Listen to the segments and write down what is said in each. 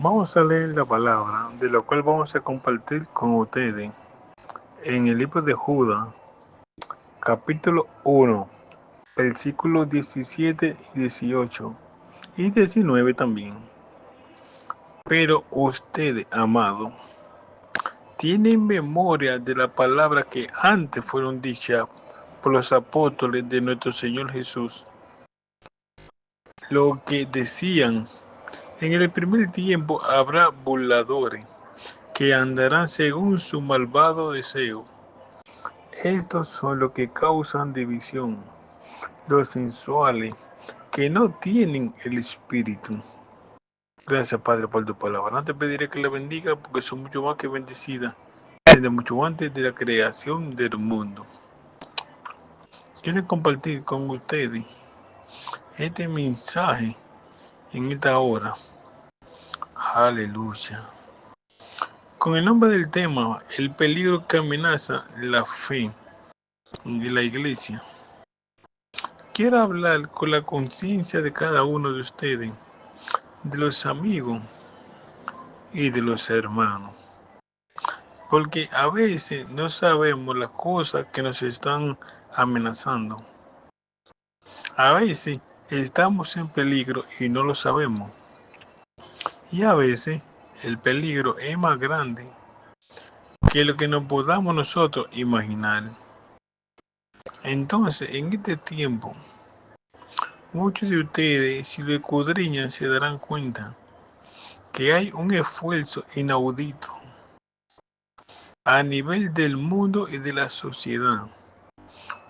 Vamos a leer la palabra, de lo cual vamos a compartir con ustedes en el libro de Judas, capítulo 1, versículos 17 y 18 y 19 también. Pero ustedes, amados, tienen memoria de la palabra que antes fueron dichas por los apóstoles de nuestro Señor Jesús, lo que decían: en el primer tiempo habrá burladores que andarán según su malvado deseo. Estos son los que causan división, los sensuales, que no tienen el espíritu. Gracias, Padre, por tu palabra. No te pediré que la bendiga, porque son mucho más que bendecidas desde mucho antes de la creación del mundo. Quiero compartir con ustedes este mensaje en esta hora. Aleluya. Con el nombre del tema, el peligro que amenaza la fe de la iglesia. Quiero hablar con la conciencia de cada uno de ustedes, de los amigos y de los hermanos. Porque a veces no sabemos las cosas que nos están amenazando. A veces estamos en peligro y no lo sabemos. Y a veces el peligro es más grande que lo que nos podamos nosotros imaginar. Entonces, en este tiempo, muchos de ustedes, si lo escudriñan, se darán cuenta que hay un esfuerzo inaudito a nivel del mundo y de la sociedad.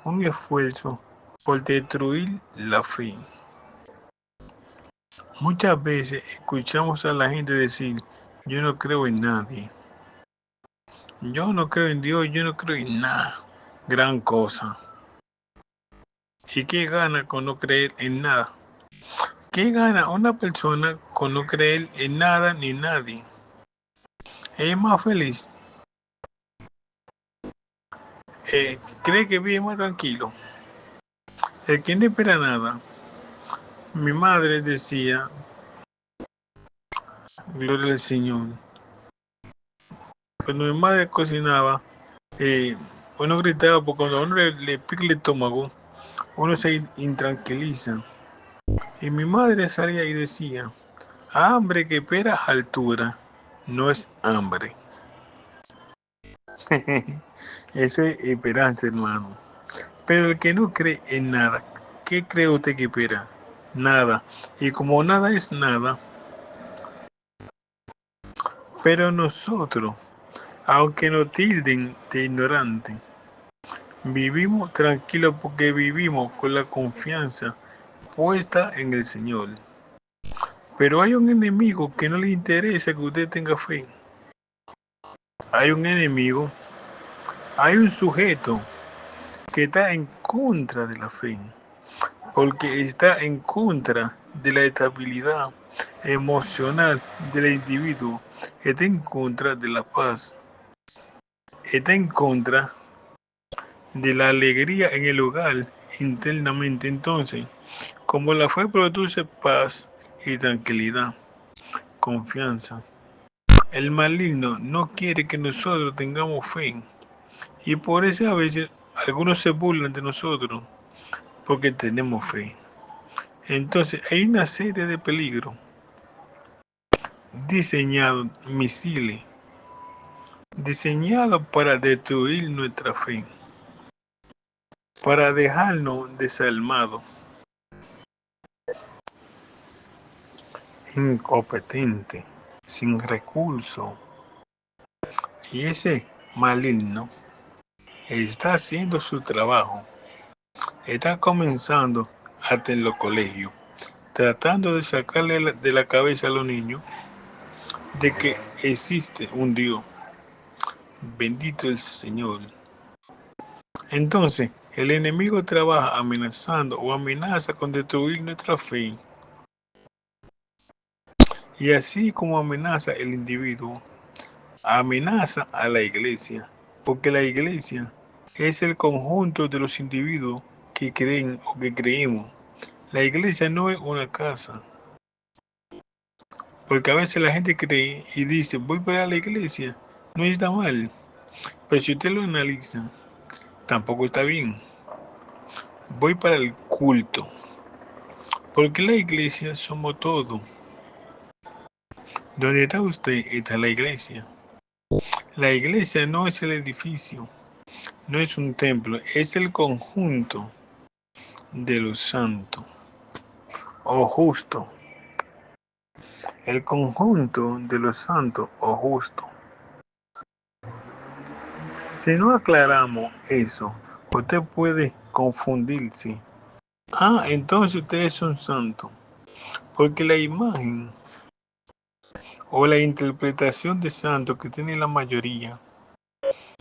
Un esfuerzo por destruir la fe. Muchas veces escuchamos a la gente decir: yo no creo en nadie. Yo no creo en Dios, yo no creo en nada. Gran cosa. ¿Y qué gana con no creer en nada? ¿Qué gana una persona con no creer en nada ni nadie? Es más feliz. Cree que vive más tranquilo. El que no espera nada. Mi madre decía, gloria al Señor, cuando mi madre cocinaba, uno gritaba porque cuando a uno le pica el estómago, uno se intranquiliza. Y mi madre salía y decía: hambre que espera a altura no es hambre. Eso es esperanza, hermano. Pero el que no cree en nada, ¿qué cree usted que espera? Nada. Y como nada es nada, pero nosotros, aunque nos tilden de ignorante, vivimos tranquilos porque vivimos con la confianza puesta en el Señor. Pero hay un enemigo que no le interesa que usted tenga fe. Hay un enemigo, hay un sujeto que está en contra de la fe, porque está en contra de la estabilidad emocional del individuo, está en contra de la paz, está en contra de la alegría en el hogar internamente. Entonces, como la fe produce paz y tranquilidad, confianza, el maligno no quiere que nosotros tengamos fe, y por eso a veces algunos se burlan de nosotros porque tenemos fe. Entonces hay una serie de peligros diseñados, misiles, diseñados para destruir nuestra fe, para dejarnos desarmados, incompetentes, sin recursos. Y ese maligno está haciendo su trabajo, está comenzando hasta en los colegios, tratando de sacarle de la cabeza a los niños de que existe un Dios. Bendito el Señor. Entonces, el enemigo trabaja amenazando o amenaza con destruir nuestra fe. Y así como amenaza el individuo, amenaza a la iglesia, porque la iglesia es el conjunto de los individuos que creen o que creemos. La iglesia no es una casa, Porque a veces la gente cree y dice, voy para la iglesia, no está mal. Pero si usted lo analiza, tampoco está bien. Voy para el culto. Porque la iglesia somos todo. Donde está usted, está la iglesia. La iglesia no es el edificio, no es un templo, es el conjunto de los santos o justos. El conjunto de los santos o justos. Si no aclaramos eso, usted puede confundirse. Ah, entonces ustedes son santos. Porque la imagen o la interpretación de santo que tiene la mayoría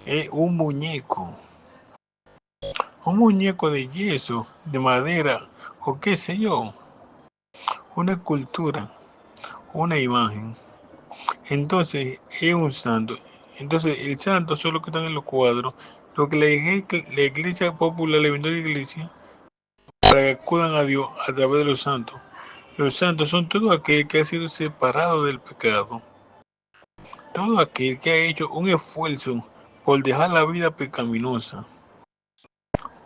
es un muñeco. Un muñeco de yeso, de madera o qué sé yo. Una escultura, una imagen. Entonces es un santo. Entonces el santo son los que están en los cuadros. Lo que la iglesia popular le vendió a la iglesia para que acudan a Dios a través de los santos. Los santos son todo aquel que ha sido separado del pecado. Todo aquel que ha hecho un esfuerzo por dejar la vida pecaminosa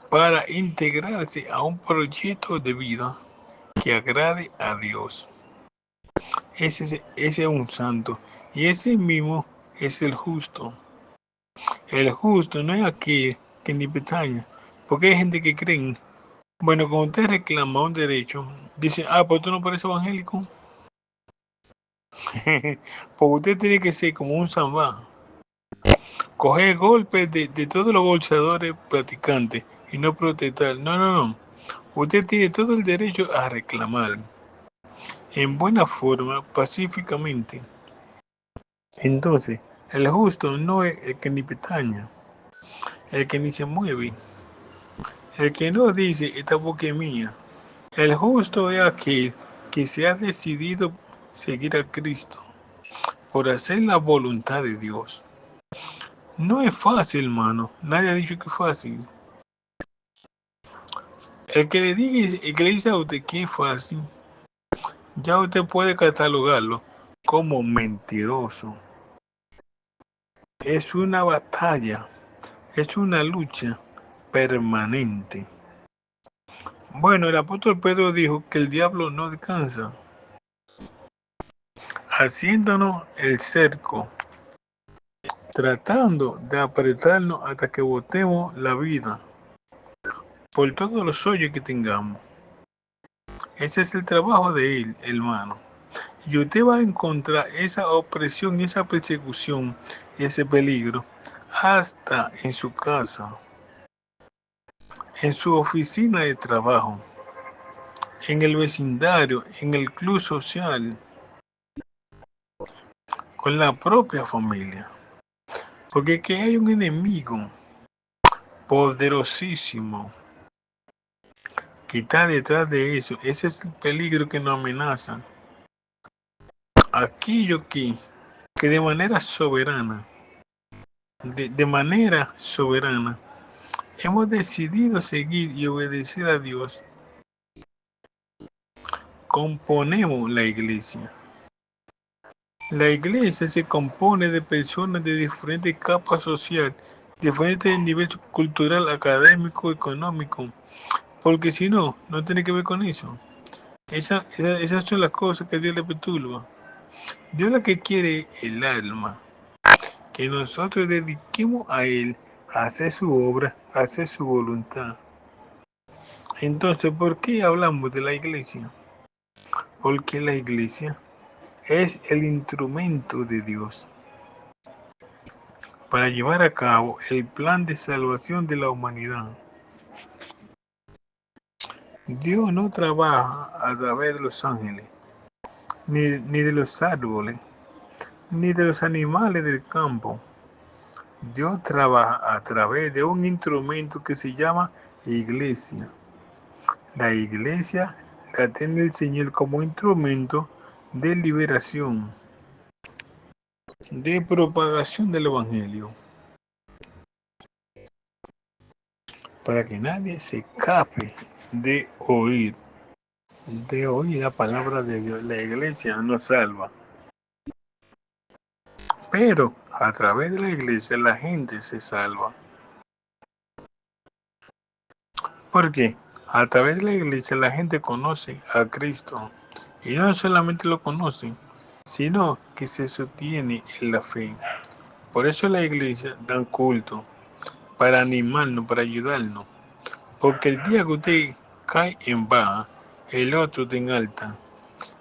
para integrarse a un proyecto de vida que agrade a Dios. Ese es un santo y ese mismo es el justo. El justo no es aquel que ni pestaña, porque hay gente que creen, bueno, cuando usted reclama un derecho, dice, pues tú no pareces evangélico. Porque usted tiene que ser como un zambá, coger golpes de todos los bolsadores practicantes y no protestar. No, no, no. Usted tiene todo el derecho a reclamar en buena forma, pacíficamente. Entonces, el justo no es el que ni pestaña, el que ni se mueve, el que no dice esta boca es mía. El justo es aquel que se ha decidido seguir a Cristo por hacer la voluntad de Dios. No es fácil, hermano. Nadie ha dicho que es fácil. El que le dice a usted que es fácil, ya usted puede catalogarlo como mentiroso. Es una batalla, es una lucha permanente. Bueno, el apóstol Pedro dijo que el diablo no descansa, haciéndonos el cerco, tratando de apretarnos hasta que botemos la vida por todos los hoyos que tengamos. Ese es el trabajo de él, hermano. Y usted va a encontrar esa opresión, esa persecución, ese peligro, hasta en su casa, en su oficina de trabajo, en el vecindario, en el club social, con la propia familia. Porque que hay un enemigo poderosísimo que está detrás de eso. Ese es el peligro que nos amenaza. Aquello que de manera soberana, de manera soberana, hemos decidido seguir y obedecer a Dios. Componemos la iglesia. La iglesia se compone de personas de diferentes capas sociales, diferentes niveles cultural, académico, económico, porque si no, no tiene que ver con eso. Esas son las cosas que Dios le perturba. Dios lo que quiere es el alma, que nosotros dediquemos a Él, a hacer su obra, a hacer su voluntad. Entonces, ¿por qué hablamos de la iglesia? Porque la iglesia es el instrumento de Dios para llevar a cabo el plan de salvación de la humanidad. Dios no trabaja a través de los ángeles, ni de los árboles, ni de los animales del campo. Dios trabaja a través de un instrumento que se llama iglesia. La iglesia la tiene el Señor como instrumento de liberación, de propagación del Evangelio, para que nadie se escape de oír la palabra de Dios. La iglesia nos salva. Pero a través de la iglesia la gente se salva. ¿Por qué? A través de la iglesia la gente conoce a Cristo. Y no solamente lo conocen, sino que se sostiene en la fe. Por eso la iglesia da culto, para animarnos, para ayudarnos. Porque el día que usted cae en baja, el otro está en alta.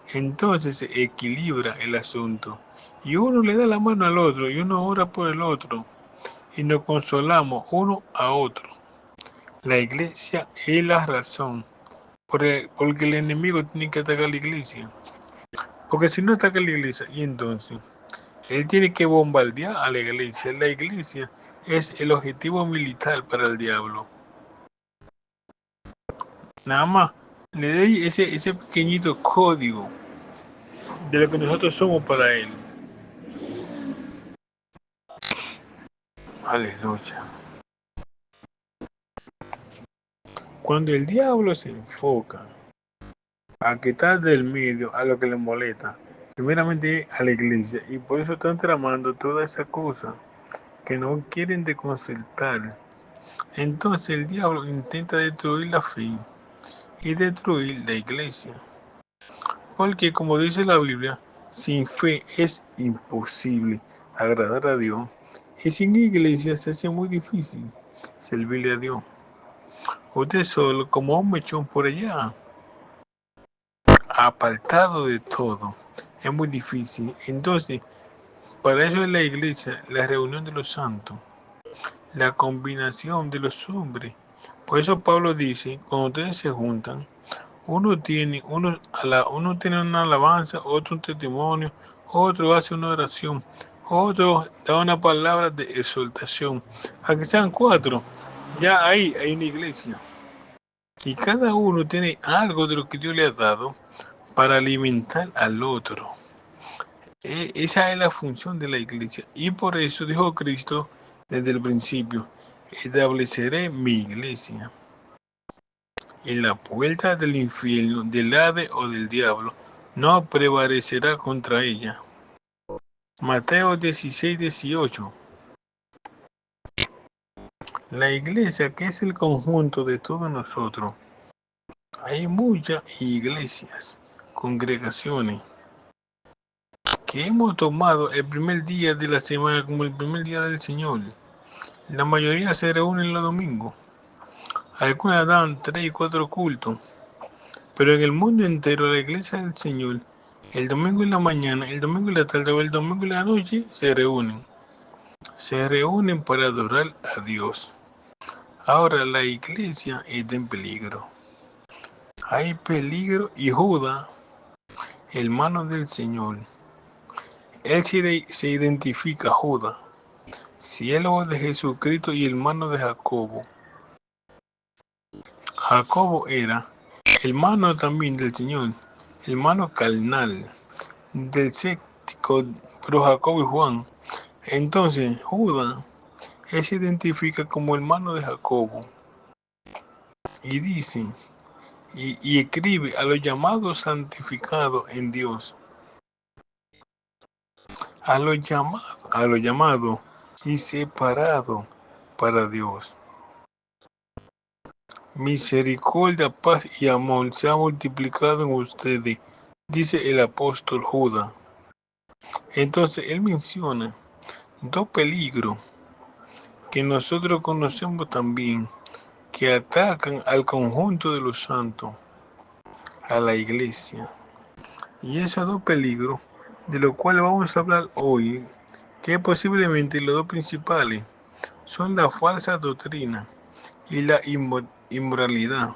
Entonces se equilibra el asunto. Y uno le da la mano al otro y uno ora por el otro. Y nos consolamos uno a otro. La iglesia es la razón. Porque el enemigo tiene que atacar la iglesia. Porque si no ataca la iglesia, y entonces él tiene que bombardear a la iglesia. La iglesia es el objetivo militar para el diablo. Nada más le dé ese pequeñito código de lo que nosotros somos para él. Aleluya. Cuando el diablo se enfoca a quitar del medio a lo que le molesta, primeramente a la iglesia, y por eso están tramando toda esa cosa que no quieren desconcertar. Entonces el diablo intenta destruir la fe y destruir la iglesia. Porque como dice la Biblia, sin fe es imposible agradar a Dios. Y sin iglesia se hace muy difícil servirle a Dios. Usted solo, como un mechón por allá, apartado de todo, es muy difícil. Entonces, para eso es la iglesia, la reunión de los santos, la combinación de los hombres. Por eso Pablo dice, cuando ustedes se juntan, uno tiene una alabanza, otro un testimonio, otro hace una oración, otro da una palabra de exhortación. A que sean 4, ya ahí hay una iglesia. Y cada uno tiene algo de lo que Dios le ha dado para alimentar al otro. Esa es la función de la iglesia. Y por eso dijo Cristo desde el principio, estableceré mi iglesia. Y la puerta del infierno, del Hades o del diablo no prevalecerá contra ella. Mateo 16:18. La iglesia, que es el conjunto de todos nosotros. Hay muchas iglesias, congregaciones, que hemos tomado el primer día de la semana como el primer día del Señor. La mayoría se reúnen los domingos. Algunas dan 3 y 4 cultos. Pero en el mundo entero, la iglesia del Señor, el domingo en la mañana, el domingo en la tarde o el domingo en la noche, se reúnen. Se reúnen para adorar a Dios. Ahora la iglesia está en peligro. Hay peligro y Judas, hermano del Señor, él se identifica Judas, siervo de Jesucristo y hermano de Jacobo. Jacobo era hermano también del Señor, hermano carnal del séptico, pero Jacobo y Juan. Entonces Judas, él se identifica como hermano de Jacobo y dice y escribe a los llamados santificados en Dios, a los llamados y separados para Dios. Misericordia, paz y amor se ha multiplicado en ustedes, dice el apóstol Judas. Entonces él menciona 2 peligros que nosotros conocemos también, que atacan al conjunto de los santos, a la iglesia. Y esos 2 peligros, de los cuales vamos a hablar hoy, que posiblemente los 2 principales, son la falsa doctrina y la inmoralidad.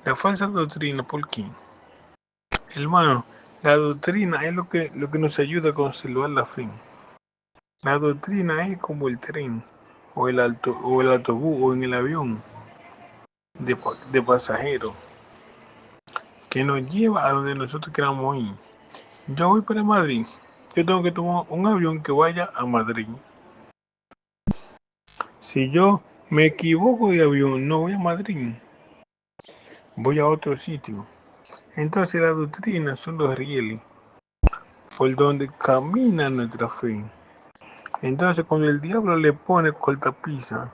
La falsa doctrina, ¿por qué? Hermano, la doctrina es lo que nos ayuda a conservar la fe. La doctrina es como el tren, o el autobús, o en el avión de pasajeros, que nos lleva a donde nosotros queramos ir. Yo voy para Madrid, yo tengo que tomar un avión que vaya a Madrid. Si yo me equivoco de avión, no voy a Madrid, voy a otro sitio. Entonces la doctrina son los rieles por donde camina nuestra fe. Entonces, cuando el diablo le pone cortapisa,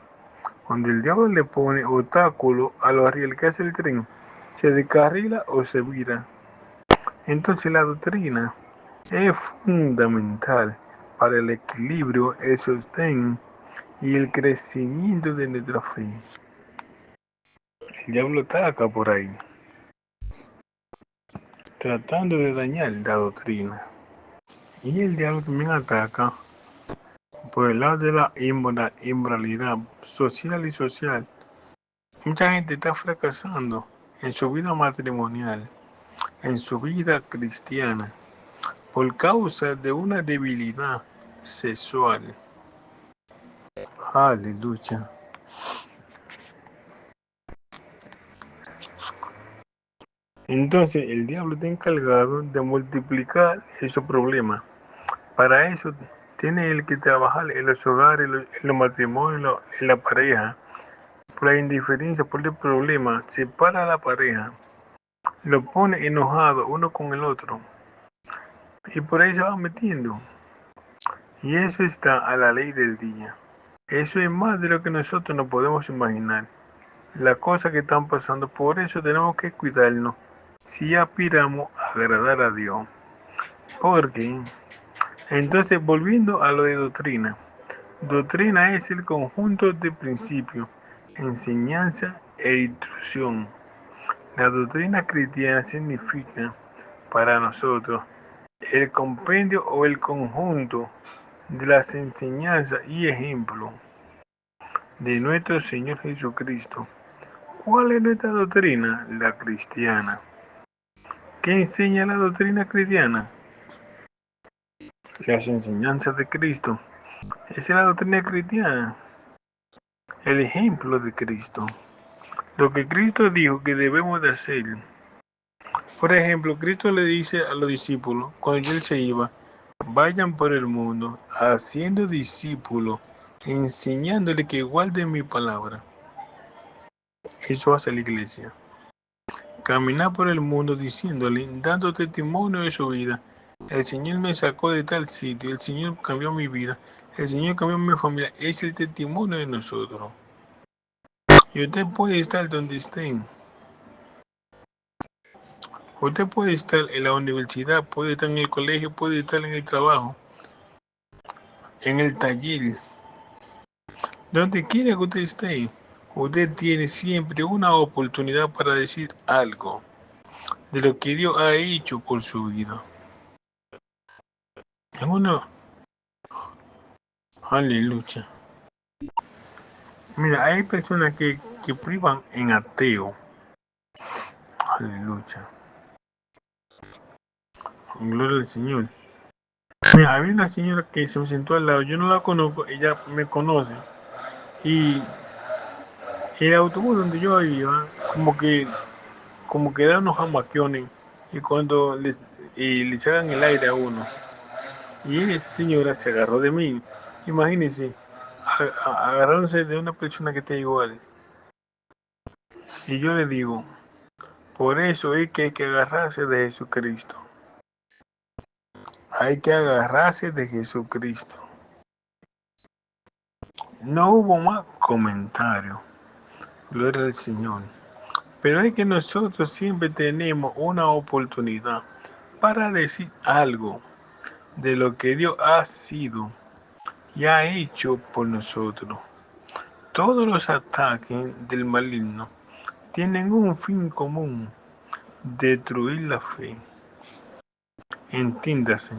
cuando el diablo le pone obstáculo a los rieles que hace el tren, se descarrila o se vira. Entonces, la doctrina es fundamental para el equilibrio, el sostén y el crecimiento de nuestra fe. El diablo ataca por ahí, tratando de dañar la doctrina. Y el diablo también ataca por el lado de la inmoralidad social y social. Mucha gente está fracasando en su vida matrimonial, en su vida cristiana, por causa de una debilidad sexual. Aleluya. Entonces el diablo está encargado de multiplicar esos problemas. Para eso tiene él que trabajar en los hogares, en los matrimonios, en la pareja. Por la indiferencia, por el problema, separa a la pareja, lo pone enojado uno con el otro. Y por ahí se va metiendo. Y eso está a la ley del día. Eso es más de lo que nosotros nos podemos imaginar. Las cosas que están pasando, por eso tenemos que cuidarnos si aspiramos a agradar a Dios. Porque, entonces, volviendo a lo de doctrina. Doctrina es el conjunto de principios, enseñanza e instrucción. La doctrina cristiana significa, para nosotros, el compendio o el conjunto de las enseñanzas y ejemplos de nuestro Señor Jesucristo. ¿Cuál es nuestra doctrina? La cristiana. ¿Qué enseña la doctrina cristiana? Las enseñanzas de Cristo. Esa es la doctrina cristiana. El ejemplo de Cristo. Lo que Cristo dijo que debemos de hacer. Por ejemplo, Cristo le dice a los discípulos, cuando él se iba, vayan por el mundo, haciendo discípulos, enseñándole que guarden mi palabra. Eso hace la iglesia. Caminar por el mundo diciéndole, dando testimonio de su vida. El Señor me sacó de tal sitio, el Señor cambió mi vida, el Señor cambió mi familia. Es el testimonio de nosotros. Y usted puede estar donde esté. Usted puede estar en la universidad, puede estar en el colegio, puede estar en el trabajo, en el taller. Donde quiera que usted esté, usted tiene siempre una oportunidad para decir algo de lo que Dios ha hecho por su vida. Uno, aleluya. Mira, hay personas que privan en ateo. Aleluya. Gloria al Señor. Mira, había una señora que se me sentó al lado, yo no la conozco, ella me conoce. Y el autobús donde yo iba, como que da unos jamaquiones y cuando les hagan el aire a uno. Y esa señora se agarró de mí. Imagínense, agarrándose de una persona que está igual. Y yo le digo, por eso es que hay que agarrarse de Jesucristo. Hay que agarrarse de Jesucristo. No hubo más comentarios. Gloria al Señor. Pero es que nosotros siempre tenemos una oportunidad para decir algo de lo que Dios ha sido y ha hecho por nosotros. Todos los ataques del maligno tienen un fin común: destruir la fe. Entiéndase,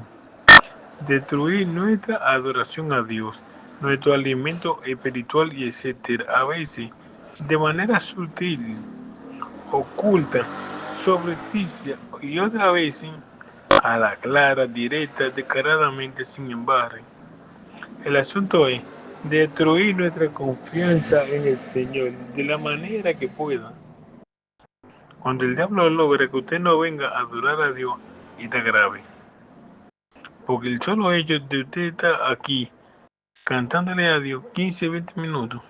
destruir nuestra adoración a Dios, nuestro alimento espiritual y etcétera. A veces, de manera sutil, oculta, sobreticia y otra vez a la clara, directa, descaradamente, sin embargo. El asunto es destruir nuestra confianza en el Señor de la manera que pueda. Cuando el diablo logra que usted no venga a adorar a Dios, está grave. Porque el solo hecho de usted estar aquí cantándole a Dios 15, 20 minutos,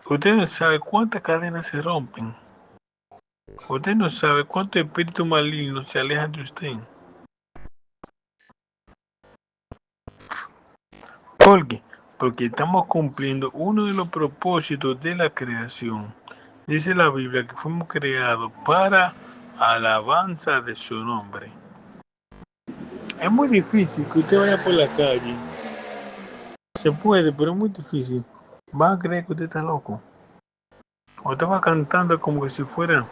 usted no sabe cuántas cadenas se rompen. Usted no sabe cuántos espíritus malignos se alejan de usted. ¿Por qué? Porque estamos cumpliendo uno de los propósitos de la creación. Dice la Biblia que fuimos creados para alabanza de su nombre. Es muy difícil que usted vaya por la calle. Se puede, pero es muy difícil. Va a creer que usted está loco. O estaba cantando como que si fuera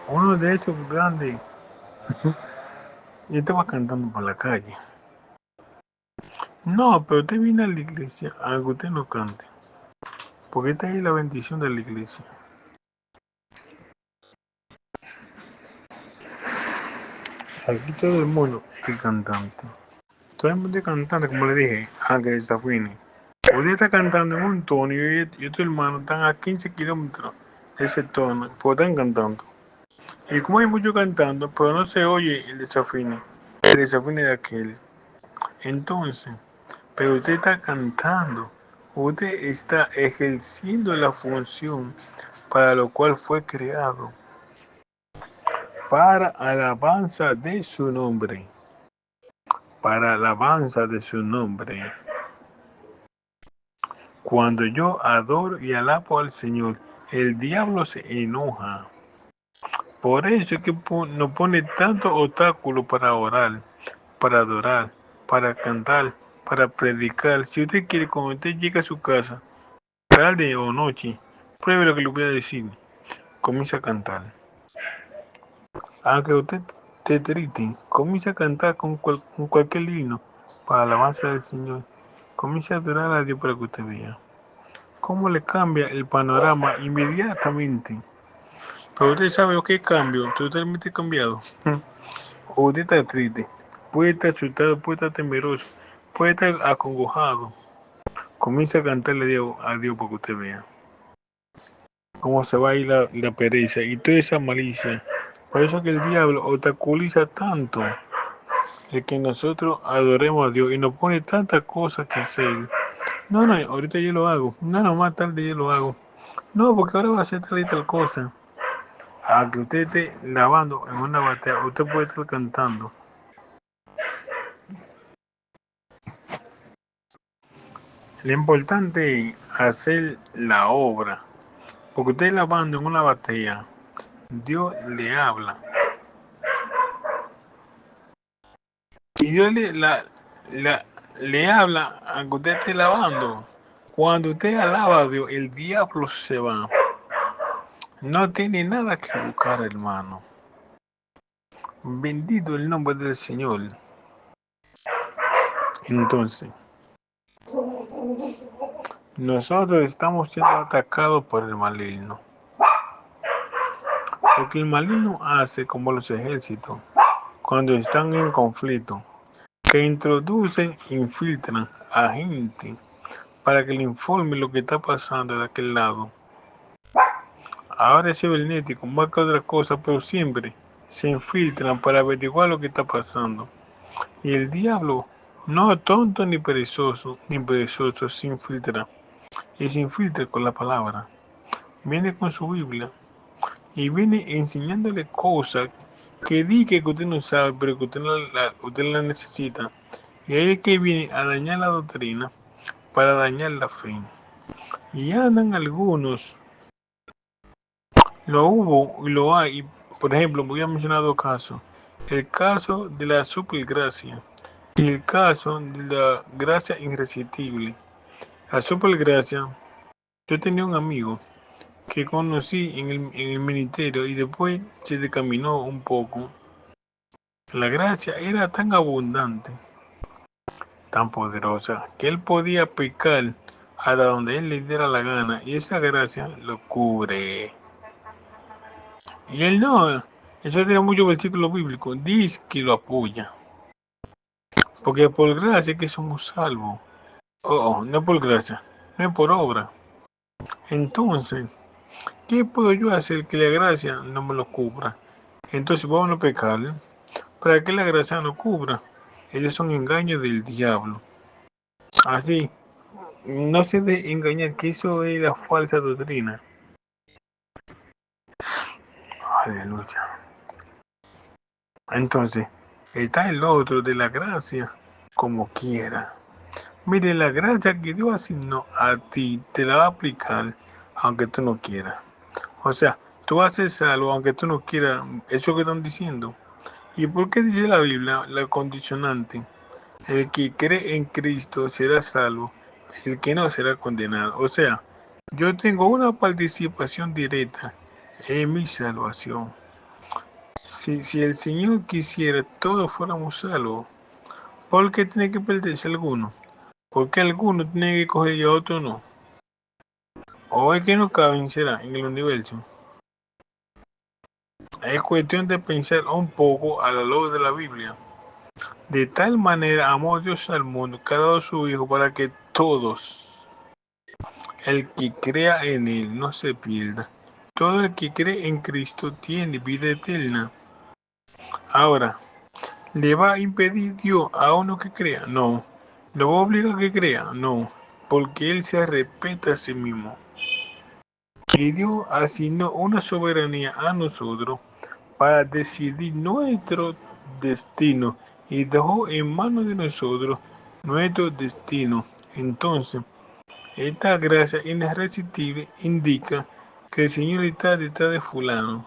uno de esos grandes. Y estaba cantando por la calle. No, pero usted viene a la iglesia a que usted no cante. Porque está ahí la bendición de la iglesia. Aquí todo el mundo es cantante. Todo el mundo es cantante, como le dije, a que desafine. Usted está cantando en un tono y otro hermano están a 15 kilómetros de ese tono, pues están cantando. Y como hay muchos cantando, pero no se oye el desafine de aquel. Entonces, pero usted está cantando, usted está ejerciendo la función para lo cual fue creado, para alabanza de su nombre, para alabanza de su nombre. Cuando yo adoro y alabo al Señor, el diablo se enoja. Por eso es que nos pone tantos obstáculos para orar, para adorar, para cantar, para predicar. Si usted quiere, cuando usted llegue a su casa, tarde o noche, pruebe lo que le voy a decir. Comienza a cantar. Aunque usted esté triste, comienza a cantar con cualquier himno para alabanza del Señor. Comienza a adorar a Dios para que usted vea cómo le cambia el panorama inmediatamente. Pero usted sabe lo que es cambio, totalmente cambiado. O usted está triste, puede estar asustado, puede estar temeroso, puede estar acongojado. Comienza a cantarle a Dios para que usted vea cómo se va a ir la pereza y toda esa malicia. Por eso que el diablo obstaculiza tanto de que nosotros adoremos a Dios y nos pone tantas cosas que hacer. No, no, ahorita yo lo hago. No, no, más tarde yo lo hago. No, porque ahora va a hacer tal y tal cosa. A que usted esté lavando en una batea, usted puede estar cantando. Lo importante es hacer la obra. Porque usted lavando en una batea, Dios le habla. Y Dios le habla a que usted esté lavando. Cuando usted alaba a Dios, el diablo se va. No tiene nada que buscar, hermano. Bendito el nombre del Señor. Entonces, nosotros estamos siendo atacados por el maligno. Porque el maligno hace como los ejércitos cuando están en conflicto, que introducen, infiltran a gente para que le informe lo que está pasando de aquel lado. Ahora es cibernético, más que otra cosa, pero siempre se infiltran para averiguar lo que está pasando. Y el diablo, no tonto ni perezoso, se infiltra. Y se infiltra con la palabra. Viene con su Biblia y viene enseñándole cosas que dice que usted no sabe, pero que usted la necesita. Y ahí es que viene a dañar la doctrina para dañar la fe. Y andan algunos, lo hubo y lo hay. Por ejemplo, voy a mencionar dos casos. El caso de la supergracia y el caso de la gracia irresistible. La supergracia, yo tenía un amigo que conocí en el ministerio y después se decaminó un poco. La gracia era tan abundante, tan poderosa, que él podía pecar hasta donde él le diera la gana y esa gracia lo cubre. Y él no, eso tiene muchos versículos bíblicos, dice que lo apoya. Porque por gracia es que somos salvos. No por gracia, no es por obra. Entonces, ¿qué puedo yo hacer que la gracia no me lo cubra? Entonces vamos a pecar para que la gracia no cubra. Ellos son engaños del diablo. Así, no se de engañar que eso es la falsa doctrina. Aleluya. Entonces, está el otro de la gracia como quiera. Mire, la gracia que Dios asignó a ti te la va a aplicar aunque tú no quieras. O sea, tú vas a ser salvo aunque tú no quieras. Eso que están diciendo. ¿Y por qué dice la Biblia, la condicionante? El que cree en Cristo será salvo, el que no será condenado. O sea, yo tengo una participación directa en mi salvación. Si el Señor quisiera, todos fuéramos salvos. ¿Por qué tiene que perderse alguno? ¿Por qué alguno tiene que coger y a otro no? ¿O es que no caben, será, en el universo? Es cuestión de pensar un poco a la luz de la Biblia. De tal manera amó Dios al mundo, que ha dado su Hijo para que todos, el que crea en Él, no se pierda. Todo el que cree en Cristo tiene vida eterna. Ahora, ¿le va a impedir Dios a uno que crea? No. ¿Lo va a obligar a que crea? No. Porque Él se respeta a sí mismo. Y Dios asignó una soberanía a nosotros para decidir nuestro destino y dejó en manos de nosotros nuestro destino. Entonces, esta gracia irresistible indica que el Señor está detrás de fulano.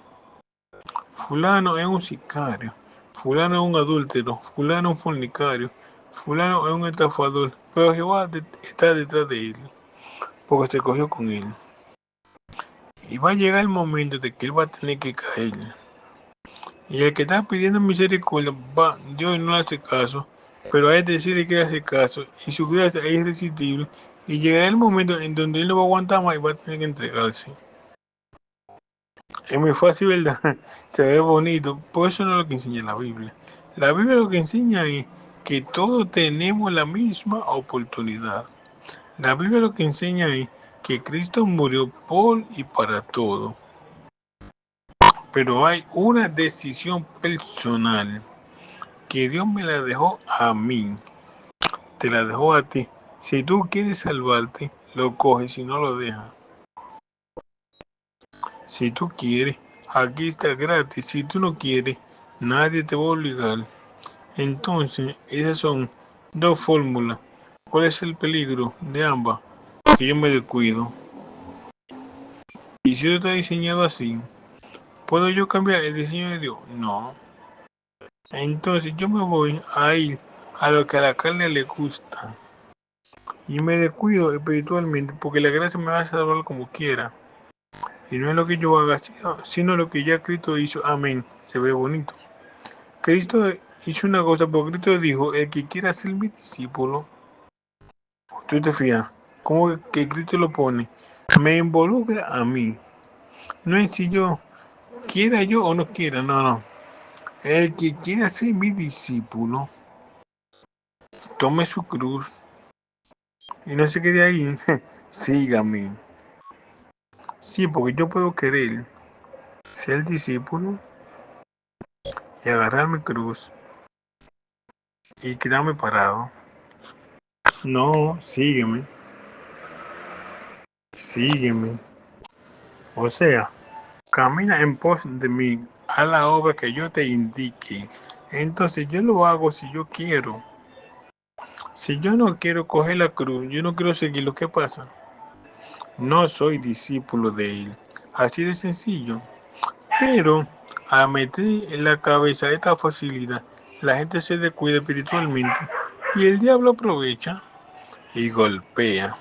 Fulano es un sicario, fulano es un adúltero, fulano es un fornicario, fulano es un estafador, pero Jehová está detrás de él, porque se cogió con él. Y va a llegar el momento de que él va a tener que caer. Y el que está pidiendo misericordia, Dios no le hace caso, pero a él decide que le hace caso, y su gracia es irresistible, y llegará el momento en donde él no va a aguantar más y va a tener que entregarse. Es muy fácil, ¿verdad? Se ve bonito, por eso no es lo que enseña la Biblia. La Biblia lo que enseña es que todos tenemos la misma oportunidad. La Biblia lo que enseña es que Cristo murió por y para todo. Pero hay una decisión personal que Dios me la dejó a mí, te la dejó a ti. Si tú quieres salvarte, lo coges, si no lo dejas. Si tú quieres, aquí está gratis. Si tú no quieres, nadie te va a obligar. Entonces, esas son dos fórmulas. ¿Cuál es el peligro de ambas? Que yo me descuido. Y si eso está diseñado así, ¿puedo yo cambiar el diseño de Dios? No. Entonces yo me voy a ir a lo que a la carne le gusta. Y me descuido espiritualmente porque la gracia me va a salvar como quiera. Y no es lo que yo haga, sino lo que ya Cristo hizo. Amén. Se ve bonito. Cristo hizo una cosa, porque Cristo dijo, el que quiera ser mi discípulo, tú te fías, ¿cómo que Cristo lo pone? Me involucra a mí. No es si yo quiera yo o no quiera, no. El que quiera ser mi discípulo, tome su cruz y no se quede ahí, sígame. Sí, porque yo puedo querer ser discípulo y agarrar mi cruz y quedarme parado. No, sígueme. O sea, camina en pos de mí, a la obra que yo te indique. Entonces yo lo hago si yo quiero. Si yo no quiero coger la cruz, yo no quiero seguirlo, ¿qué pasa? No soy discípulo de él. Así de sencillo. Pero a meter en la cabeza esta facilidad, la gente se descuida espiritualmente y el diablo aprovecha y golpea.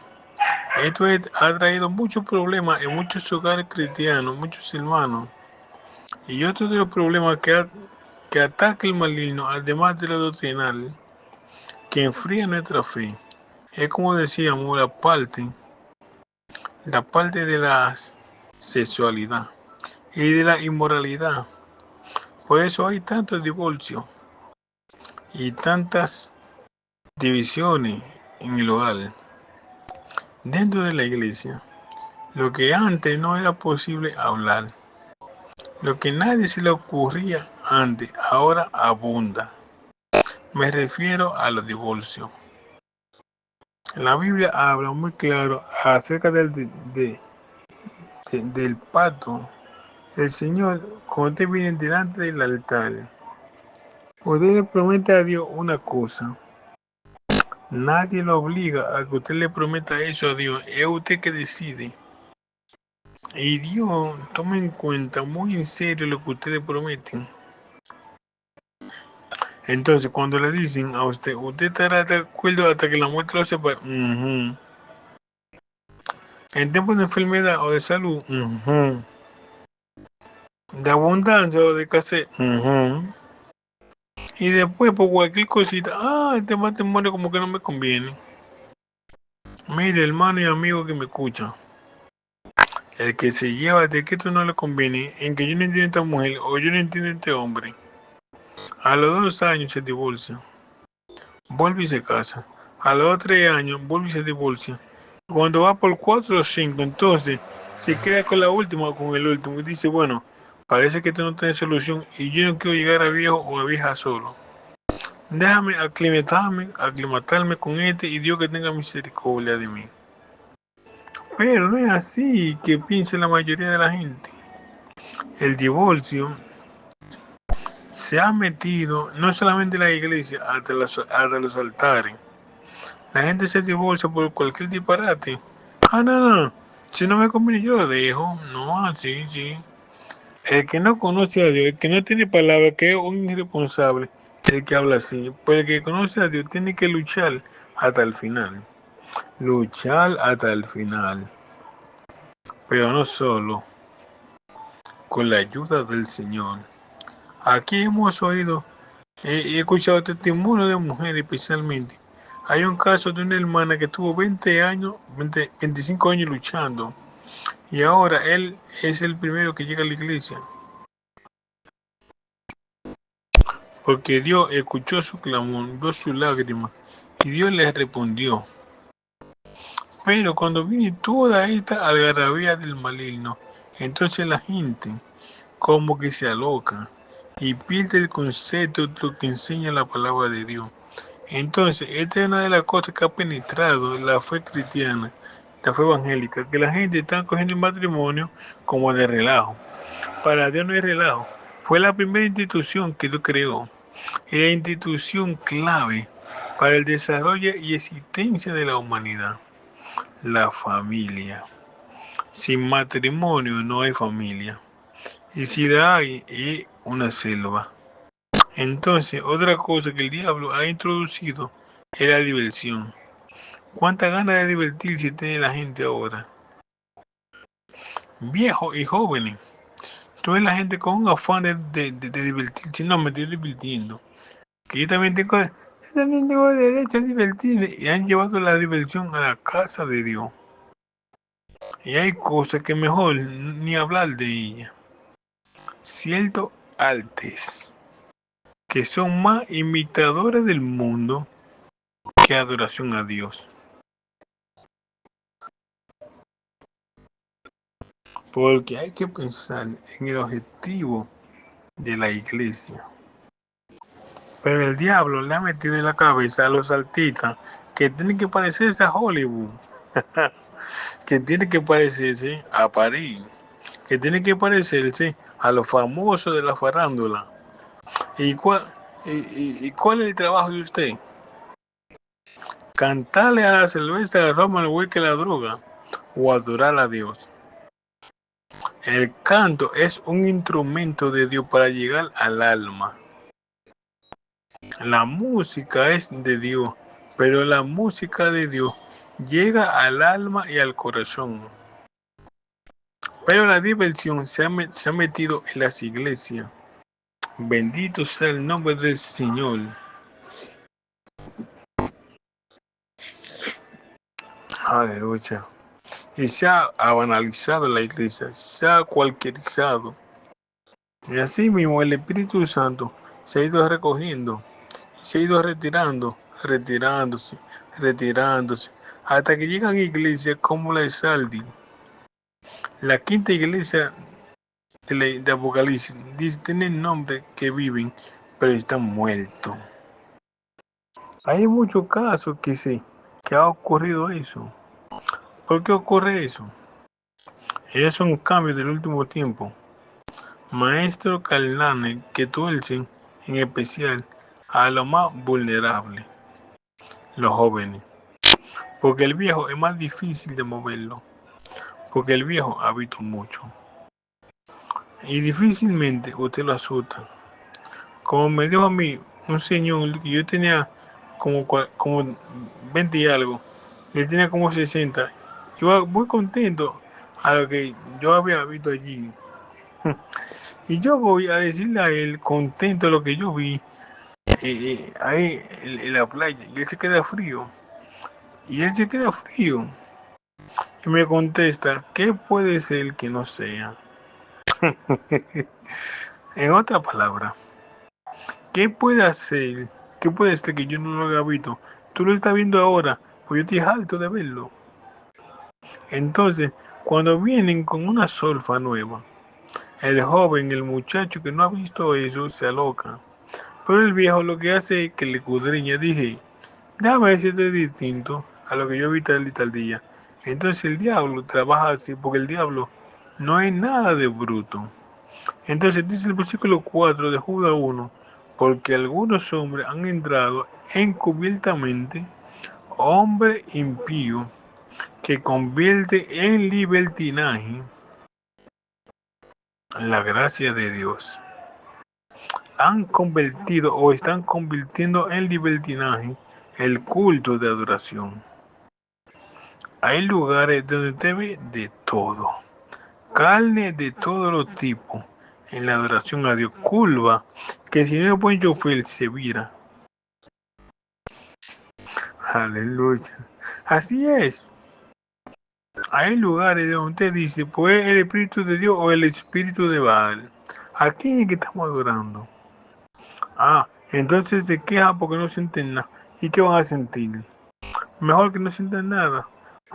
Esto ha traído muchos problemas en muchos hogares cristianos, muchos hermanos. Y otro de los problemas que ataca el maligno, además de lo doctrinal, que enfría nuestra fe, es como decíamos, la parte de la sexualidad y de la inmoralidad. Por eso hay tantos divorcios y tantas divisiones en el hogar. Dentro de la iglesia, lo que antes no era posible hablar, lo que nadie se le ocurría antes, ahora abunda. Me refiero a los divorcios. La Biblia habla muy claro acerca del pacto. El Señor, cuando usted viene delante del altar, usted le promete a Dios una cosa. Nadie lo obliga a que usted le prometa eso a Dios. Es usted que decide. Y Dios toma en cuenta muy en serio lo que ustedes prometen. Entonces, cuando le dicen a usted, usted estará de acuerdo hasta que la muerte lo separe. En tiempos de enfermedad o de salud, de abundancia o de escasez, y después por cualquier cosita, este matrimonio como que no me conviene. Mire, hermano y amigo que me escucha, el que se lleva de que esto no le conviene, en que yo no entiendo a esta mujer o yo no entiendo a este hombre, a los 2 años se divorcia, vuelve y se casa. A los 3 años vuelve y se divorcia. Cuando va por 4 o 5, entonces se queda con la última o con el último y dice, bueno, parece que esto no tiene solución y yo no quiero llegar a viejo o a vieja solo. Déjame aclimatarme con este y Dios que tenga misericordia de mí. Pero no es así que piensa la mayoría de la gente. El divorcio se ha metido no solamente en la iglesia, hasta los altares. La gente se divorcia por cualquier disparate. No. Si no me conviene, yo lo dejo. No, sí. El que no conoce a Dios, el que no tiene palabra, que es un irresponsable, el que habla así. Pues el que conoce a Dios tiene que luchar hasta el final. Luchar hasta el final. Pero no solo, con la ayuda del Señor. Aquí hemos oído, he escuchado testimonios de mujeres especialmente. Hay un caso de una hermana que tuvo 25 años luchando. Y ahora él es el primero que llega a la iglesia. Porque Dios escuchó su clamor, vio su lágrima y Dios le respondió. Pero cuando viene toda esta algarabía del maligno, entonces la gente como que se aloca y pierde el concepto de lo que enseña la palabra de Dios. Entonces, esta es una de las cosas que ha penetrado la fe cristiana, la fe evangélica, que la gente está cogiendo el matrimonio como de relajo. Para Dios no es relajo. Fue la primera institución que Dios creó. Es la institución clave para el desarrollo y existencia de la humanidad. La familia. Sin matrimonio no hay familia. Y si la hay, es una selva. Entonces, otra cosa que el diablo ha introducido es la diversión. ¿Cuántas ganas de divertirse tiene la gente ahora? Viejos y jóvenes. Tú ves la gente con un afán de divertirse. No, me estoy divirtiendo. Que yo también tengo derecho a divertirme. Y han llevado la diversión a la casa de Dios. Y hay cosas que mejor ni hablar de ellas. Ciertos artes que son más imitadores del mundo que adoración a Dios. Porque hay que pensar en el objetivo de la iglesia. Pero el diablo le ha metido en la cabeza a los artistas que tienen que parecerse a Hollywood, que tienen que parecerse a París, que tienen que parecerse a los famosos de la farándula. ¿Y cuál es el trabajo de usted? Cantarle a la cerveza, a la Roma, al whisky, a la droga, o adorar a Dios. El canto es un instrumento de Dios para llegar al alma. La música es de Dios, pero la música de Dios llega al alma y al corazón. Pero la diversión se ha metido en las iglesias. Bendito sea el nombre del Señor. Aleluya. Y se ha banalizado la iglesia, se ha cualquierizado. Y así mismo el Espíritu Santo se ha ido recogiendo, se ha ido retirándose, hasta que llegan iglesias como la de Sardi, la quinta iglesia de Apocalipsis. Dice, tienen nombre que viven, pero están muertos. Hay muchos casos que ha ocurrido eso. ¿Por qué ocurre eso? Es un cambio del último tiempo. Maestros carnales que tuercen en especial a lo más vulnerable. los jóvenes, porque el viejo es más difícil de moverlo, porque el viejo ha visto mucho y difícilmente usted lo asusta. Como me dijo a mí un señor que yo tenía como 20 y algo, y él tenía como 60, iba muy contento a lo que yo había visto allí. Y yo voy a decirle a él, contento de lo que yo vi ahí en la playa, y él se queda frío. Y él se queda frío. Y me contesta, ¿qué puede ser que no sea? En otra palabra, ¿qué puede hacer? ¿Qué puede ser que yo no lo haya visto? Tú lo estás viendo ahora, pues yo estoy harto de verlo. Entonces, cuando vienen con una solfa nueva, el joven, el muchacho que no ha visto eso, se aloca. Pero el viejo lo que hace es que le cudriña. Dije, déjame ver si esto es distinto a lo que yo vi tal y tal día. Entonces el diablo trabaja así, porque el diablo no es nada de bruto. Entonces dice el versículo 4 de Judas 1, porque algunos hombres han entrado encubiertamente, hombre impío, que convierte en libertinaje la gracia de Dios. Han convertido o están convirtiendo en libertinaje el culto de adoración. Hay lugares donde te ve de todo, carne de todos los tipos, en la adoración a Dios, curva, que si no es buen chofer se vira. Aleluya. Así es. Hay lugares donde usted dice, pues el Espíritu de Dios o el Espíritu de Baal. ¿A quién es que estamos adorando? Ah, entonces se queja porque no sienten nada. ¿Y qué van a sentir? Mejor que no sientan nada.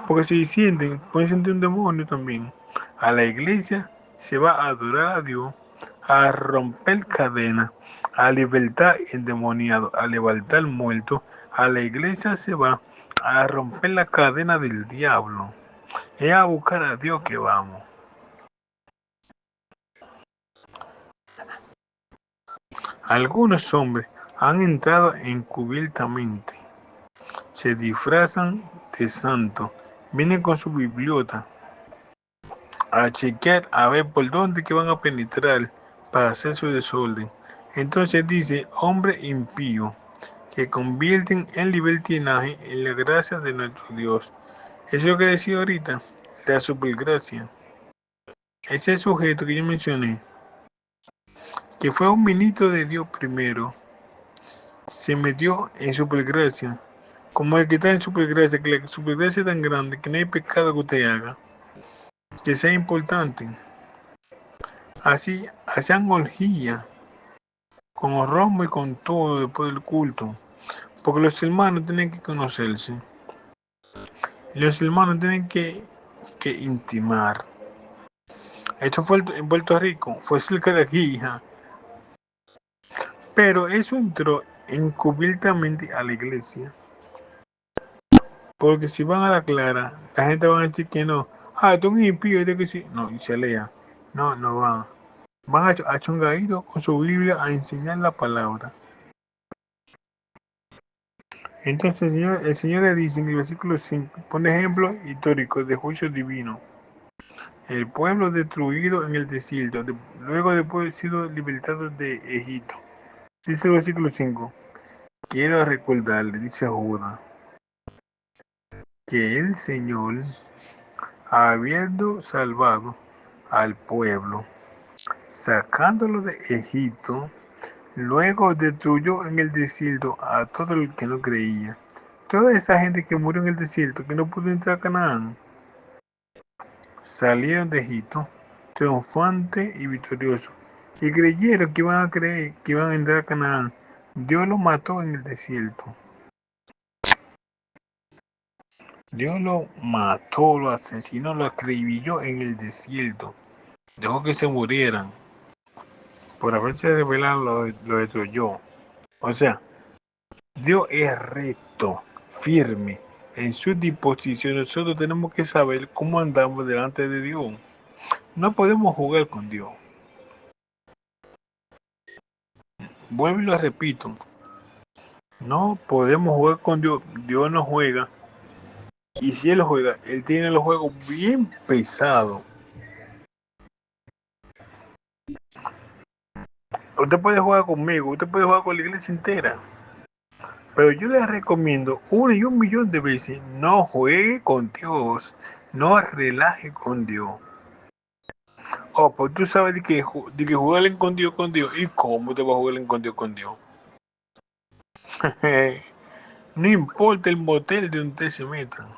Porque si sienten, pueden sentir un demonio también. A la iglesia se va a adorar a Dios, a romper cadenas, a libertar endemoniado, a levantar muertos. A la iglesia se va a romper la cadena del diablo. Es a buscar a Dios que vamos. Algunos hombres han entrado encubiertamente, se disfrazan de santo, vienen con su bibliota a chequear a ver por dónde que van a penetrar para hacer su desorden. Entonces dice, hombre impío, que convierten el libertinaje en la gracia de nuestro Dios. Eso es lo que decía ahorita, la supergracia. Ese sujeto que yo mencioné, que fue un ministro de Dios primero, se metió en supergracia, como el que está en supergracia, que la supergracia es tan grande que no hay pecado que usted haga, que sea importante. Así, hacían orgía con romo y con todo después del culto, porque los hermanos tienen que conocerse, los hermanos tienen que intimar. Esto fue en Puerto Rico, fue cerca de aquí, hija. Pero eso entró encubiertamente a la iglesia, porque si van a la clara, la gente va a decir que no. Ah, tú eres impío, que sí. No, y se lea. No, no van. Van a chongadito con su Biblia a enseñar la palabra. Entonces el Señor le dice en el versículo 5, pone ejemplos históricos de juicio divino. El pueblo destruido en el desierto, luego de haber sido libertado de Egipto. Dice el versículo 5, quiero recordarle, dice Judá, que el Señor, habiendo salvado al pueblo, sacándolo de Egipto, luego destruyó en el desierto a todo el que no creía. Toda esa gente que murió en el desierto, que no pudo entrar a Canaán, salieron de Egipto triunfantes y victoriosos, y creyeron que iban a creer que iban a entrar a Canaán. Dios los mató en el desierto. Dios lo mató, lo asesinó, lo acribilló en el desierto. Dejó que se murieran. Por haberse revelado, lo destruyó. O sea, Dios es recto, firme en su disposición. Nosotros tenemos que saber cómo andamos delante de Dios. No podemos jugar con Dios. Vuelvo y lo repito. No podemos jugar con Dios. Dios no juega. Y si Él juega, Él tiene los juegos bien pesados. Usted puede jugar conmigo, usted puede jugar con la iglesia entera. Pero yo les recomiendo una y un millón de veces, no juegue con Dios. No relaje con Dios. Oh, pues tú sabes de que jugarle con Dios. ¿Y cómo te va a jugar con Dios? No importa el motel de donde se meta.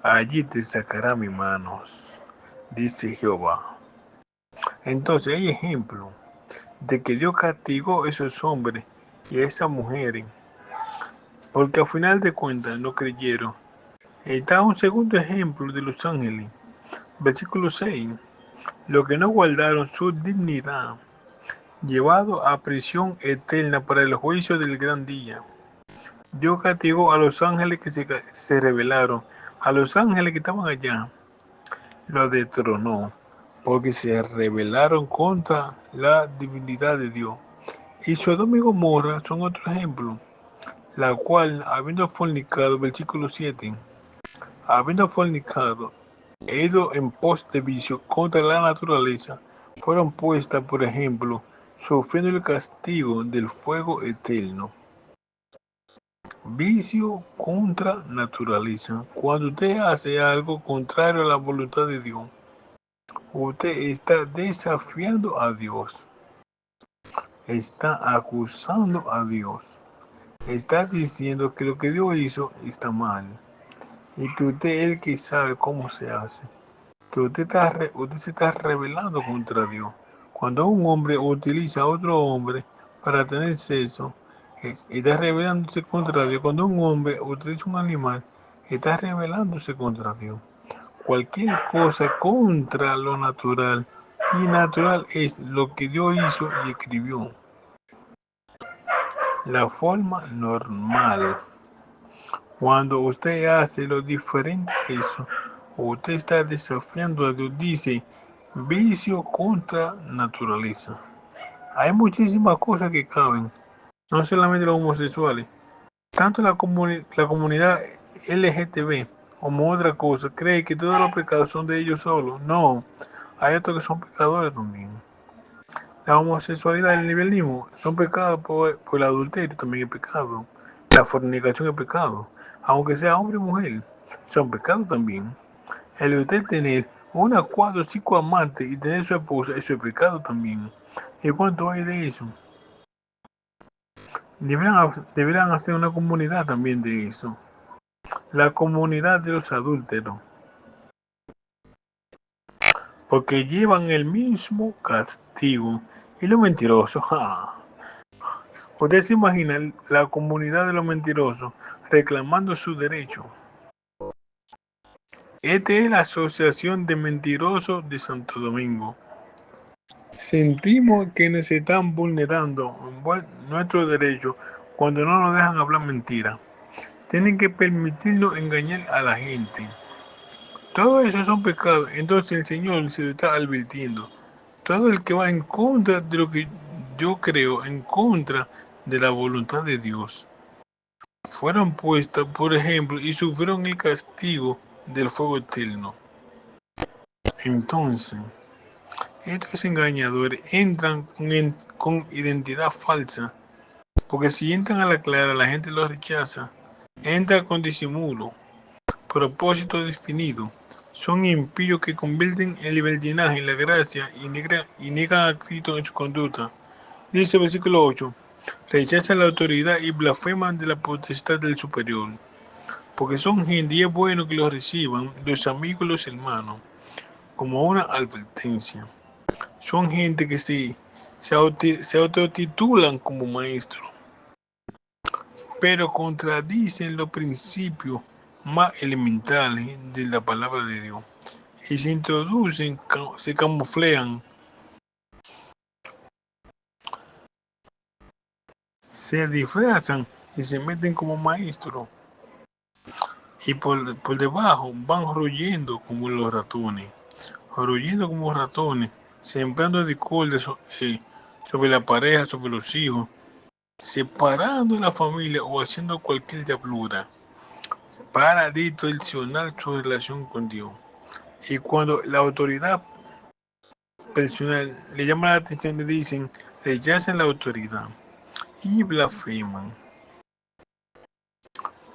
Allí te sacará mis manos, dice Jehová. Entonces hay ejemplo de que Dios castigó a esos hombres y a esas mujeres, porque al final de cuentas no creyeron. Está un segundo ejemplo de los ángeles, versículo 6. Los que no guardaron su dignidad, llevados a prisión eterna para el juicio del gran día. Dios castigó a los ángeles que se rebelaron, a los ángeles que estaban allá, los destronó, porque se rebelaron contra la divinidad de Dios. Y Sodoma y Gomorra son otro ejemplo, la cual, habiendo fornicado, versículo 7, habiendo fornicado, e ido en pos de vicio contra la naturaleza, fueron puestas, por ejemplo, sufriendo el castigo del fuego eterno. Vicio contra naturaleza. Cuando usted hace algo contrario a la voluntad de Dios, usted está desafiando a Dios, está acusando a Dios, está diciendo que lo que Dios hizo está mal y que usted es el que sabe cómo se hace, que usted se está rebelando contra Dios. Cuando un hombre utiliza a otro hombre para tener sexo, está rebelándose contra Dios. Cuando un hombre utiliza un animal, está rebelándose contra Dios. Cualquier cosa contra lo natural, y natural es lo que Dios hizo y escribió. La forma normal. Cuando usted hace lo diferente a eso, usted está desafiando a Dios. Dice, vicio contra naturaleza. Hay muchísimas cosas que caben, no solamente los homosexuales. Tanto la comunidad LGTB como otra cosa cree que todos los pecados son de ellos solos. No, hay otros que son pecadores también. La homosexualidad y el liberalismo son pecados por el adulterio, también es pecado. La fornicación es pecado. Aunque sea hombre y mujer, son pecados también. El de usted tener una, cuatro, cinco amantes y tener su esposa, eso es pecado también. ¿Y cuánto hay de eso? Deberán hacer una comunidad también de eso. La comunidad de los adúlteros. Porque llevan el mismo castigo. Y los mentirosos. ¡Ja! Usted se imagina la comunidad de los mentirosos reclamando su derecho. Esta es la Asociación de Mentirosos de Santo Domingo. Sentimos que nos están vulnerando nuestro derecho cuando no nos dejan hablar mentira. Tienen que permitirnos engañar a la gente. Todo eso son pecados. Entonces el Señor se lo está advirtiendo. Todo el que va en contra de lo que yo creo, en contra de la voluntad de Dios, fueron puestas, por ejemplo, y sufrieron el castigo del fuego eterno. Entonces, estos engañadores entran con identidad falsa, porque si entran a la clara, la gente los rechaza. Entran con disimulo, propósito definido. Son impíos que convierten el libertinaje en la gracia y niegan a Cristo en su conducta. Dice el versículo 8, rechazan la autoridad y blasfeman de la potestad del superior. Porque son gente y es bueno que los reciban los amigos y los hermanos, como una advertencia. Son gente que se autotitulan como maestros, pero contradicen los principios más elementales de la palabra de Dios y se introducen, se camuflean, se disfrazan y se meten como maestros y por debajo van ruyendo como los ratones, sembrando discordia sobre la pareja, sobre los hijos, separando la familia o haciendo cualquier diablura para distorsionar su relación con Dios. Y cuando la autoridad personal le llama la atención, le dicen, rechazan la autoridad y blasfeman,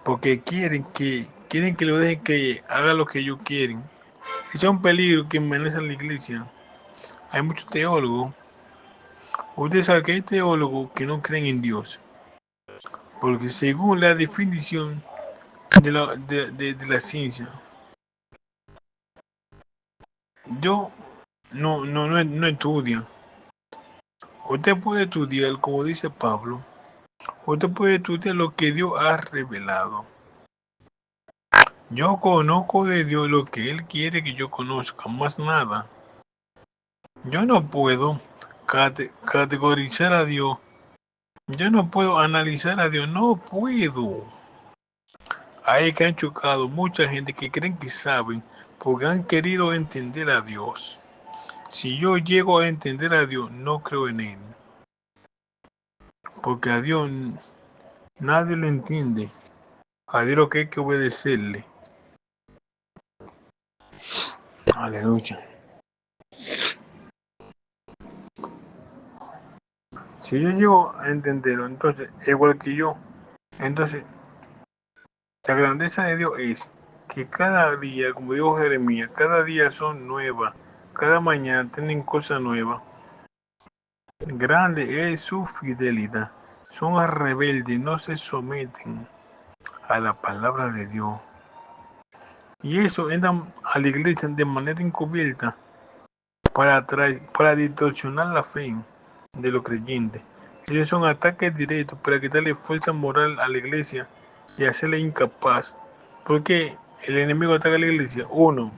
porque quieren que lo dejen que haga lo que ellos quieren. Ese es un peligro que maneja la iglesia. Hay muchos teólogos. Usted sabe que hay teólogos que no creen en Dios, porque según la definición de la ciencia, yo no estudia. Usted puede estudiar, como dice Pablo, usted puede estudiar lo que Dios ha revelado. Yo conozco de Dios lo que Él quiere que yo conozca, más nada. Yo no puedo categorizar a Dios. Yo no puedo analizar a Dios. No puedo. Ahí que han chocado mucha gente que creen que saben porque han querido entender a Dios. Si yo llego a entender a Dios, no creo en Él. Porque a Dios nadie lo entiende. A Dios lo que hay que obedecerle. Aleluya. Si yo llego a entenderlo, entonces, igual que yo, entonces, la grandeza de Dios es que cada día, como dijo Jeremías, cada día son nuevas, cada mañana tienen cosas nuevas. Grande es su fidelidad. Son rebeldes, no se someten a la palabra de Dios. Y eso entran a la iglesia de manera encubierta para distorsionar la fe de los creyentes. Ellos son ataques directos para quitarle fuerza moral a la iglesia y hacerla incapaz. Porque el enemigo ataca a la iglesia. Uno,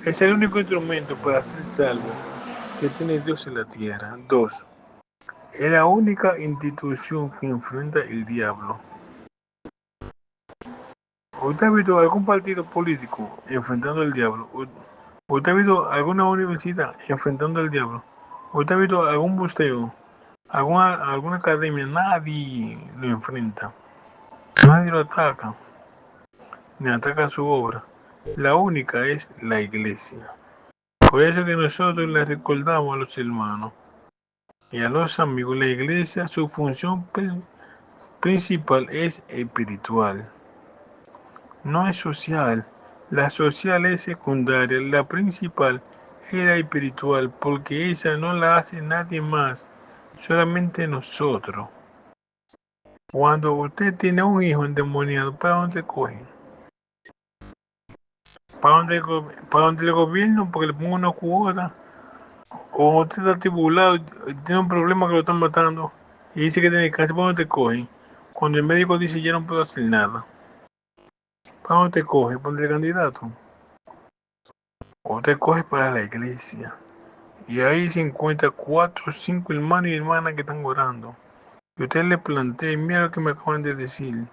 es el único instrumento para ser salvo que tiene Dios en la tierra. Dos, es la única institución que enfrenta el diablo. ¿Usted ha visto algún partido político enfrentando al diablo? ¿Usted ha visto alguna universidad enfrentando al diablo? ¿Usted ha visto algún museo? ¿Alguna academia? Nadie lo enfrenta. Nadie lo ataca. Ni ataca su obra. La única es la iglesia. Por eso que nosotros le recordamos a los hermanos y a los amigos, la iglesia, su función principal es espiritual. No es social. La social es secundaria. La principal es la espiritual, porque esa no la hace nadie más, solamente nosotros. Cuando usted tiene un hijo endemoniado, ¿para dónde coge? ¿Para dónde el gobierno? Porque le pongo una cuota. O usted está tribulado, tiene un problema que lo están matando y dice que tiene cáncer, ¿para dónde te cogen? Cuando el médico dice ya no puedo hacer nada, ¿para dónde te coge? ¿Para el candidato? O te coge para la iglesia. Y ahí se encuentra 4 o 5 hermanos y hermanas que están orando. Y usted le plantea, mira lo que me acaban de decir.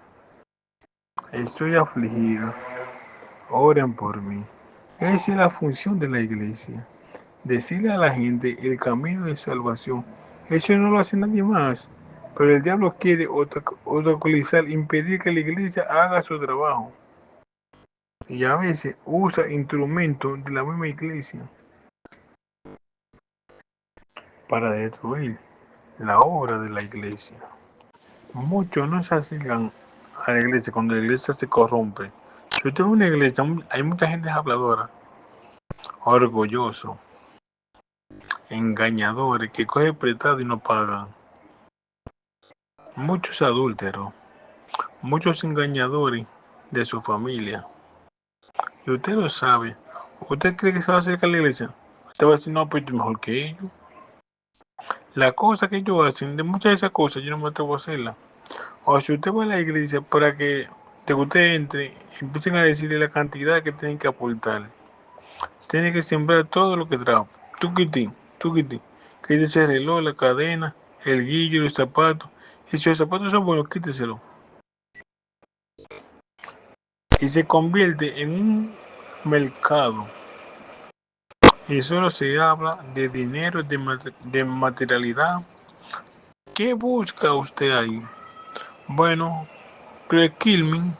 Estoy afligido. Oren por mí. Esa es la función de la iglesia. Decirle a la gente el camino de salvación. Eso no lo hace nadie más. Pero el diablo quiere obstaculizar, impedir que la iglesia haga su trabajo. Y a veces usa instrumentos de la misma iglesia para destruir la obra de la iglesia. Muchos no se acercan a la iglesia cuando la iglesia se corrompe. Si usted ve una iglesia, hay mucha gente habladora, orgulloso, engañadores que cogen prestado y no pagan. Muchos adúlteros, muchos engañadores de su familia. Y usted lo sabe. ¿Usted cree que se va a acercar a la iglesia? Usted va a decir, no, pues estoy mejor que ellos. La cosa que ellos hacen, de muchas de esas cosas, yo no me atrevo a hacerlas. O si usted va a la iglesia para que usted entre, empiecen a decirle la cantidad que tienen que aportar. Tiene que sembrar todo lo que trajo. Tuquitín, tuquitín. Quítese el reloj, la cadena, el guillo, los zapatos. Y si los zapatos son buenos, quíteselo. Y se convierte en un mercado. Y solo se habla de dinero, de materialidad, ¿Qué busca usted ahí? Bueno, que kilmen,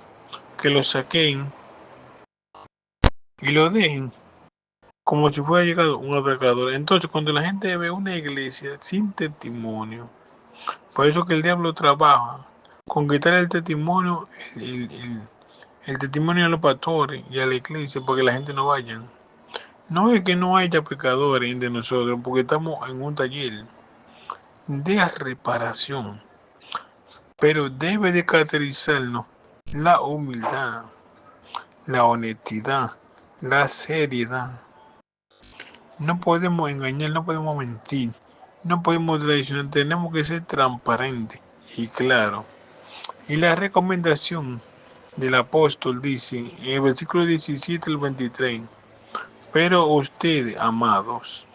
que lo saquen y lo dejen como si fuera llegado un atracador. Entonces, cuando la gente ve una iglesia sin testimonio, por eso que el diablo trabaja con quitar el testimonio, el testimonio a los pastores y a la iglesia, para que la gente no vaya. No es que no haya pecadores entre nosotros, porque estamos en un taller de reparación, pero debe de caracterizarnos la humildad, la honestidad, la seriedad. No podemos engañar, no podemos mentir, no podemos traicionar, tenemos que ser transparentes y claros. Y la recomendación del apóstol dice en el versículo 17 al 23, pero ustedes, amados,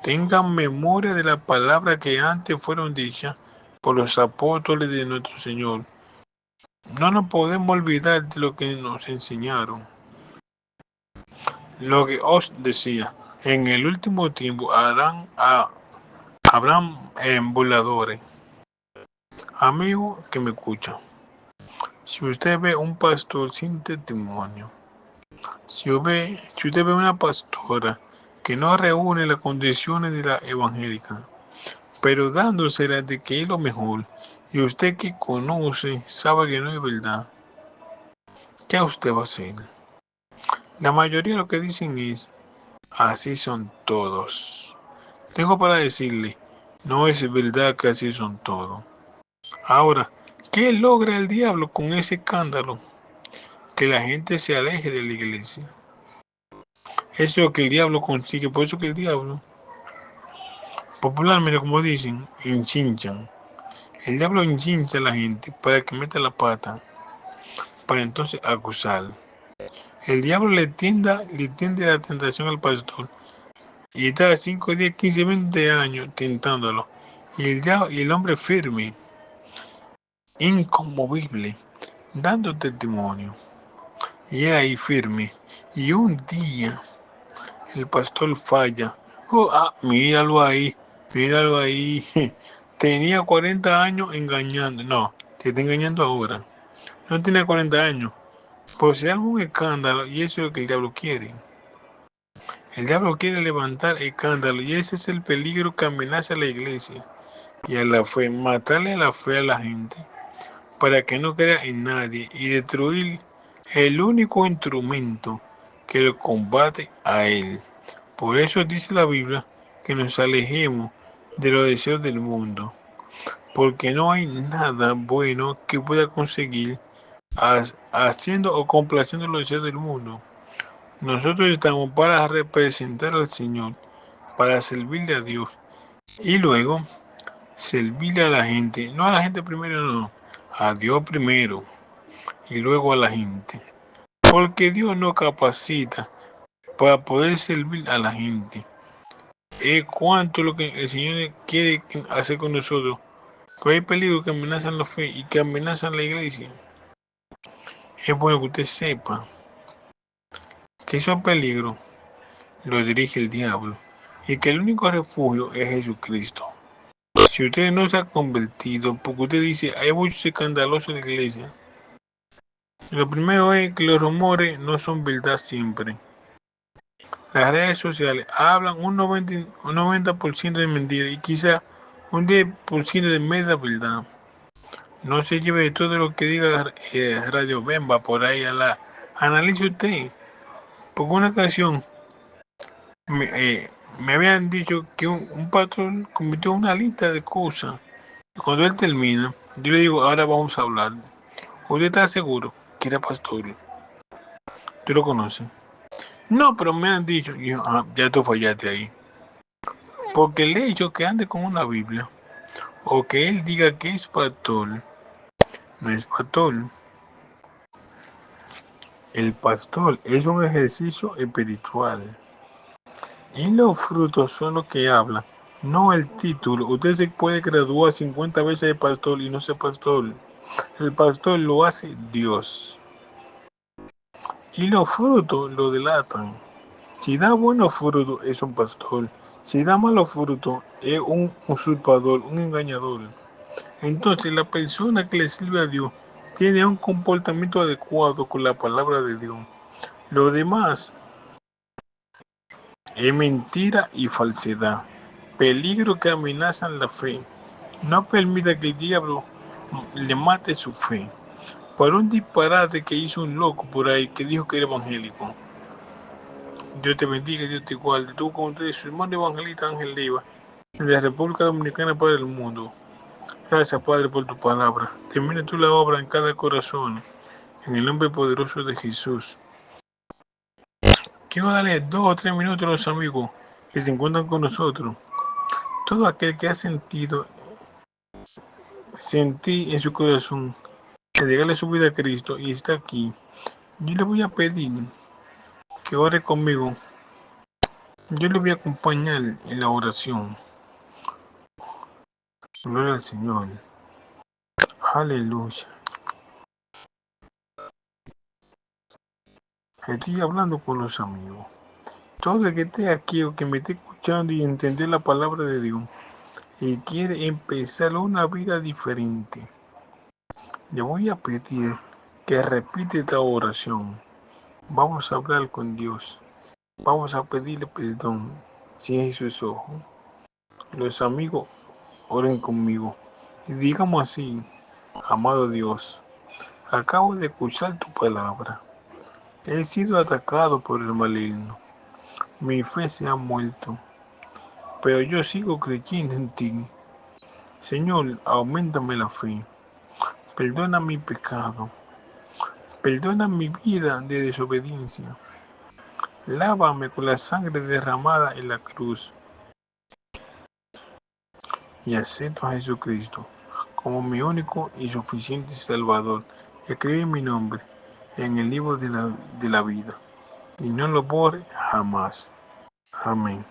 tengan memoria de las palabras que antes fueron dichas por los apóstoles de nuestro Señor. No nos podemos olvidar de lo que nos enseñaron. Lo que os decía, en el último tiempo habrán burladores. Amigo que me escucha, si usted ve un pastor sin testimonio, si usted ve una pastora que no reúne las condiciones de la evangélica, pero dándosela de que es lo mejor, y usted que conoce sabe que no es verdad, ¿qué usted va a hacer? La mayoría lo que dicen es, así son todos. Tengo para decirle, no es verdad que así son todos. Ahora, ¿qué logra el diablo con ese escándalo? Que la gente se aleje de la iglesia. Es lo que el diablo consigue, por eso que el diablo, popularmente como dicen, enchinchan. El diablo enchincha a la gente para que meta la pata, para entonces acusar. El diablo le tiende la tentación al pastor y está 5, 10, 15, 20 años tentándolo. Y el hombre firme, inconmovible, dando testimonio. Y él ahí firme. Y un día el pastor falla. Míralo ahí, míralo ahí. Tenía 40 años engañando. No, te está engañando ahora. No tiene 40 años. Pues si algún escándalo, y eso es lo que el diablo quiere. El diablo quiere levantar escándalo, y ese es el peligro que amenaza a la iglesia y a la fe, matarle a la fe a la gente, para que no crea en nadie y destruir el único instrumento que lo combate a él. Por eso dice la Biblia que nos alejemos de los deseos del mundo, porque no hay nada bueno que pueda conseguir haciendo o complaciendo los deseos del mundo. Nosotros estamos para representar al Señor, para servirle a Dios y luego servirle a la gente, no a la gente primero, no, a Dios primero y luego a la gente, porque Dios nos capacita para poder servir a la gente. Es cuanto lo que el Señor quiere hacer con nosotros, pero hay peligros que amenazan la fe y que amenazan la iglesia. Es bueno que usted sepa que esos peligros los dirige el diablo y que el único refugio es Jesucristo. Si usted no se ha convertido, porque usted dice, hay muchos escandalosos en la iglesia, lo primero es que los rumores no son verdad siempre. Las redes sociales hablan un 90% de mentira y quizá un 10% de media verdad. No se lleve de todo lo que diga Radio Bemba por ahí analice usted. Porque una ocasión me habían dicho que un patrón cometió una lista de cosas. Y cuando él termina, yo le digo, ahora vamos a hablar. ¿Usted está seguro que era pastor? ¿Tú lo conoces? No, pero me han dicho. Y yo, ya tú fallaste ahí. Porque el hecho que ande con una Biblia o que él diga que es pastor, no es pastor. El pastor es un ejercicio espiritual. Y los frutos son los que hablan, no el título. Usted se puede graduar 50 veces de pastor y no ser pastor. El pastor lo hace Dios. Y los frutos lo delatan. Si da buenos frutos, es un pastor. Si da malos frutos, es un usurpador, un engañador. Entonces, la persona que le sirve a Dios tiene un comportamiento adecuado con la palabra de Dios. Lo demás es mentira y falsedad, peligro que amenazan la fe. No permita que el diablo le mate su fe por un disparate que hizo un loco por ahí que dijo que era evangélico. Dios te bendiga, Dios te guarde. Tú con su hermano evangelista Ángel Leiva, de la República Dominicana para el mundo. Gracias, Padre, por tu palabra. Termina tú la obra en cada corazón, en el nombre poderoso de Jesús. Quiero darle 2 o 3 minutos a los amigos que se encuentran con nosotros. Todo aquel que ha sentir en su corazón entregarle su vida a Cristo y está aquí, yo le voy a pedir que ore conmigo. Yo le voy a acompañar en la oración. Gloria al Señor. Aleluya. Estoy hablando con los amigos. Todo el que esté aquí o que me esté escuchando y entender la palabra de Dios y quiere empezar una vida diferente, le voy a pedir que repite esta oración. Vamos a hablar con Dios. Vamos a pedirle perdón. Cierre sus ojos. Los amigos, oren conmigo. Y digamos así, amado Dios, acabo de escuchar tu palabra. He sido atacado por el maligno. Mi fe se ha muerto, pero yo sigo creyendo en ti. Señor, auméntame la fe. Perdona mi pecado. Perdona mi vida de desobediencia. Lávame con la sangre derramada en la cruz. Y acepto a Jesucristo como mi único y suficiente Salvador. Escribe mi nombre en el libro de la vida y no lo borre jamás. Amén.